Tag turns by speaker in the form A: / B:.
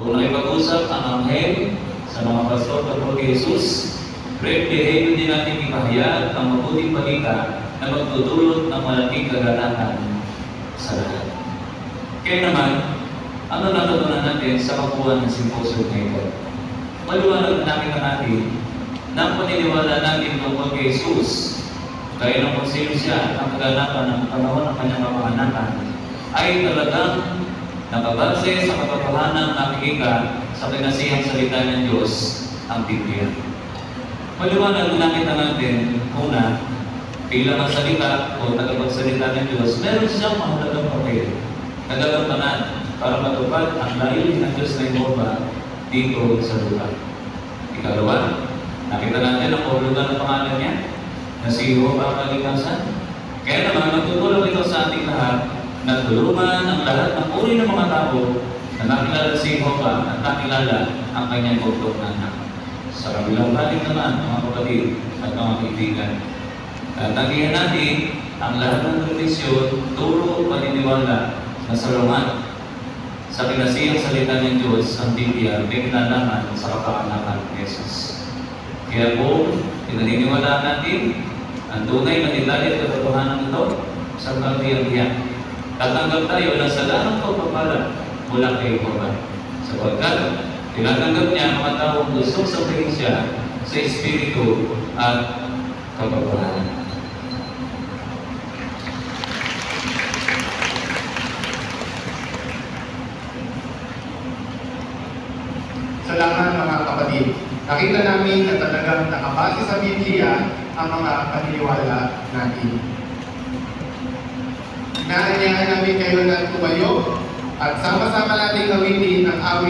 A: Kung nakipag-usap ang anghel sa mga pastor tungkol kay Jesus, great behavior din natin ipahayag ang mabuting balita na magdudulot ng malaking kagalakan sa lahat. Kaya naman, ano natutunan natin sa kabuuan ng simposyon na ito? Maliwanag na nakita natin na ang paniniwala natin tungkol kay Jesus, gaya ng kung sino siya at ang kaganapan ng panahon ng kanyang kapanganakan, ay talagang nakabase sa katotohanan na nakikita sa pinasihang salita ng Diyos, ang Biblia. Maliwanag na nakita natin, una, bilang ang salita o tagapagsalita ng Diyos, meron siyang mahalagang papel, nagagampanan para matupad ang layunin ng Diyos na Jehova dito sa lupa. Ikalawa, nakita natin ang kahulugan ng pangalan niya, na si Jehova ang kaligtasan. Kaya naman, magtutulong ito sa ating lahat na tulungan ang lahat ng uri ng mga tao na nakilala si Jehova at nakilala ang kanyang bugtong anak. Sa kabilang balik naman, mga kapatid at mga kaibigan, tagihan natin ang lahat ng tradisyon, turo, paniniwala na salungat sa pinasihang salita ng Diyos, ang Biblia, may kinalaman sa kapanganakan ng Jesus. Kaya po, pinaniniwalaan natin ang tunay na detalye at katotohanan ito sa pagtiyang-tiyang. Tatanggap tayo ng saganang pagpapala mula kay Jehova. Sapagkat tinatanggap niya ang mga taong gustong sabihin siya sa Espiritu at kapagpahalan.
B: Salamat mga kapatid. Nakita namin na talagang nakabase sa Biblia ang mga paniniwala natin. Inaanyahan namin kayo na tumayo at sama-sama natin gawitin ang awit